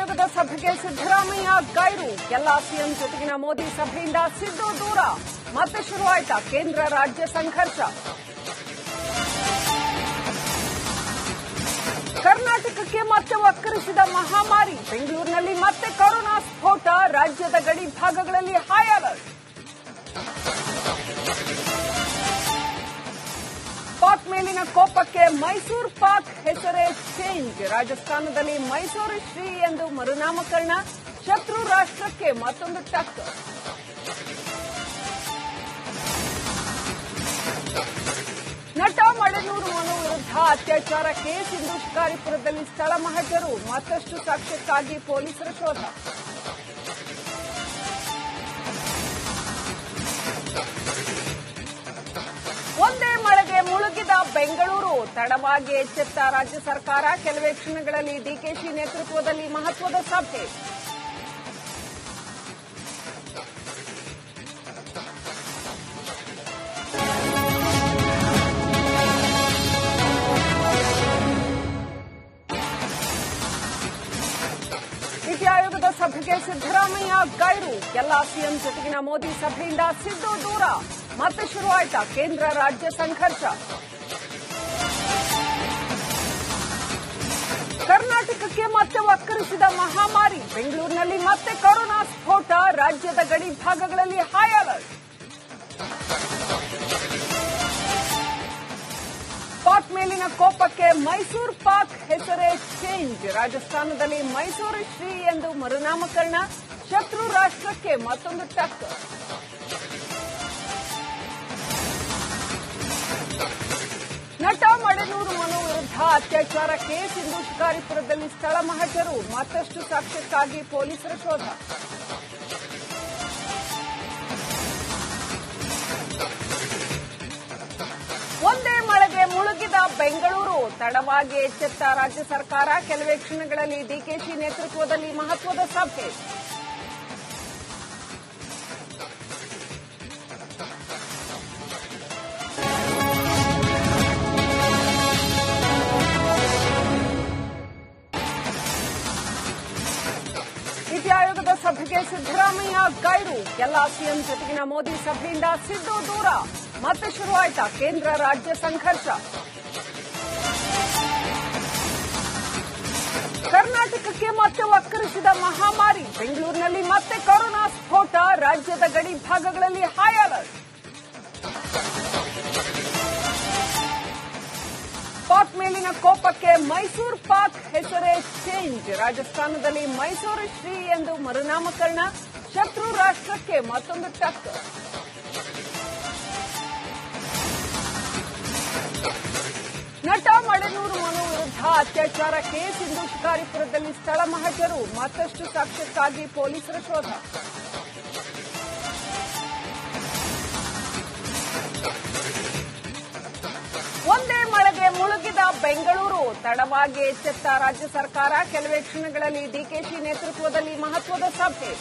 ಆಯೋಗದ ಸಭೆಗೆ ಸಿದ್ದರಾಮಯ್ಯ ಗೈರು. ಎಲ್ಲ ಸಿಎಂ ಜೊತೆಗಿನ ಮೋದಿ ಸಭೆಯಿಂದ ಸಿದ್ದು ದೂರ. ಮತ್ತೆ ಶುರುವಾಯಿತಾ ಕೇಂದ್ರ ರಾಜ್ಯ ಸಂಘರ್ಷ. ಕರ್ನಾಟಕಕ್ಕೆ ಮತ್ತೆ ವಕ್ಕರಿಸಿದ ಮಹಾಮಾರಿ. ಬೆಂಗಳೂರಿನಲ್ಲಿ ಮತ್ತೆ ಕೊರೋನಾ ಸ್ಫೋಟ. ರಾಜ್ಯದ ಗಡಿ ಭಾಗಗಳಲ್ಲಿ ಹೈ ಅಲರ್ಟ್. ಪಾಕ್ ಮೇಲಿನ ಕೋಪಕ್ಕೆ ಮೈಸೂರು ಪಾಕ್ ಹೆಸರೇ ಚೇಂಜ್. ರಾಜಸ್ಥಾನದಲ್ಲಿ ಮೈಸೂರು ಶ್ರೀ ಎಂದು ಮರುನಾಮಕರಣ. ಶತ್ರು ರಾಷ್ಟ್ರಕ್ಕೆ ಮತ್ತೊಂದು ಟಕ್ಕರ್. ನಟ ಮಳೆನೂರು ಮನು ವಿರುದ್ಧ ಅತ್ಯಾಚಾರ ಕೇಸ್. ಇಂದು ಶಿಕಾರಿಪುರದಲ್ಲಿ ಸ್ಥಳ ಮಹಜರು. ಮತ್ತಷ್ಟು ಸಾಕ್ಷ್ಯಕ್ಕಾಗಿ ಪೊಲೀಸರ ಶೋಧ. ಒಂದೇ ಮಳೆಗೆ ಮುಳುಗಿದ ಬೆಂಗಳೂರು. ತಡವಾಗಿ ಎಚ್ಚೆತ್ತ ರಾಜ್ಯ ಸರ್ಕಾರ. ಕೆಲವೇ ಕ್ಷಣಗಳಲ್ಲಿ ಡಿಕೆಶಿ ನೇತೃತ್ವದಲ್ಲಿ ಮಹತ್ವದ ಸಭೆ. ನೀತಿ ಆಯೋಗದ ಸಭೆಗೆ ಸಿದ್ದರಾಮಯ್ಯ ಗೈರು. ಎಲ್ಲ ಸಿಎಂ ಜೊತೆಗಿನ ಮೋದಿ ಸಭೆಯಿಂದ ಸಿದ್ದು ದೂರ. ಮತ್ತೆ ಶುರುವಾಯಿತಾ ಕೇಂದ್ರ ರಾಜ್ಯ ಸಂಘರ್ಷ. ಕರ್ನಾಟಕಕ್ಕೆ ಮತ್ತೆ ವಕ್ಕರಿಸಿದ ಮಹಾಮಾರಿ. ಬೆಂಗಳೂರಿನಲ್ಲಿ ಮತ್ತೆ ಕೊರೋನಾ ಸ್ಫೋಟ. ರಾಜ್ಯದ ಗಡಿ ಭಾಗಗಳಲ್ಲಿ ಹೈ ಅಲರ್ಟ್. ಪಾಕ್ ಮೇಲಿನ ಕೋಪಕ್ಕೆ ಮೈಸೂರು ಪಾಕ್ ಹೆಸರೇ ಚೇಂಜ್. ರಾಜಸ್ಥಾನದಲ್ಲಿ ಮೈಸೂರು ಶ್ರೀ ಎಂದು ಮರುನಾಮಕರಣ. ಶತ್ರು ರಾಷ್ಟ್ರಕ್ಕೆ ಮತ್ತೊಂದು ಟಕ್ಕರ್. ನಟ ಮಳೆನೂರು ಮನು ವಿರುದ್ಧ ಅತ್ಯಾಚಾರ ಕೇಸ್. ಇಂದು ಶಿಕಾರಿಪುರದಲ್ಲಿ ಸ್ಥಳ ಮಹಜರು. ಮತ್ತಷ್ಟು ಸಾಕ್ಷ್ಯಕ್ಕಾಗಿ ಪೊಲೀಸರ ಶೋಧ. ಒಂದೇ ಮಳೆಗೆ ಮುಳುಗಿದ ಬೆಂಗಳೂರು. ತಡವಾಗಿ ಎಚ್ಚೆತ್ತ ರಾಜ್ಯ ಸರ್ಕಾರ. ಕೆಲವೇ ಕ್ಷಣಗಳಲ್ಲಿ ಡಿಕೆಶಿ ನೇತೃತ್ವದಲ್ಲಿ ಮಹತ್ವದ ಸಭೆ. ನೀತಿ ಆಯೋಗದ ಸಭೆಗೆ ಸಿದ್ದರಾಮಯ್ಯ ಗೈರು. ಎಲ್ಲ ಸಿಎಂ ಜೊತೆಗಿನ ಮೋದಿ ಸಭೆಯಿಂದ ಸಿದ್ದು ದೂರ. ಮತ್ತೆ ಶುರುವಾಯಿತಾ ಕೇಂದ್ರ ರಾಜ್ಯ ಸಂಘರ್ಷ. ಕರ್ನಾಟಕಕ್ಕೆ ಮತ್ತೆ ವಕ್ಕರಿಸಿದ ಮಹಾಮಾರಿ. ಬೆಂಗಳೂರಿನಲ್ಲಿ ಮತ್ತೆ ಕೊರೋನಾ ಸ್ಫೋಟ. ರಾಜ್ಯದ ಗಡಿ ಭಾಗಗಳಲ್ಲಿ ಹೈ ಅಲರ್ಟ್. ಪಾಕ್ ಮೇಲಿನ ಕೋಪಕ್ಕೆ ಮೈಸೂರು ಪಾಕ್ ಹೆಸರೇ ಚೇಂಜ್. ರಾಜಸ್ಥಾನದಲ್ಲಿ ಮೈಸೂರು ಶ್ರೀ ಎಂದು ಮರುನಾಮಕರಣ. ಶತ್ರು ರಾಷ್ಟ್ರಕ್ಕೆ ಮತ್ತೊಂದು ಟಕ್ಕರ್. ನಟ ಮಳೆನೂರು ಮನು ವಿರುದ್ಧ ಅತ್ಯಾಚಾರ ಕೇಸ್. ಇಂದು ಶಿಕಾರಿಪುರದಲ್ಲಿ ಸ್ಥಳ ಮಹಜರು. ಮತ್ತಷ್ಟು ಸಾಕ್ಷ್ಯಕ್ಕಾಗಿ ಪೊಲೀಸರ ಶೋಧ. ಒಂದೇ ಮಳೆಗೆ ಮುಳುಗಿದ ಬೆಂಗಳೂರು. ತಡವಾಗಿ ಎಚ್ಚೆತ್ತ ರಾಜ್ಯ ಸರ್ಕಾರ. ಕೆಲವೇ ಕ್ಷಣಗಳಲ್ಲಿ ಡಿಕೆಶಿ ನೇತೃತ್ವದಲ್ಲಿ ಮಹತ್ವದ ಸಭೆ.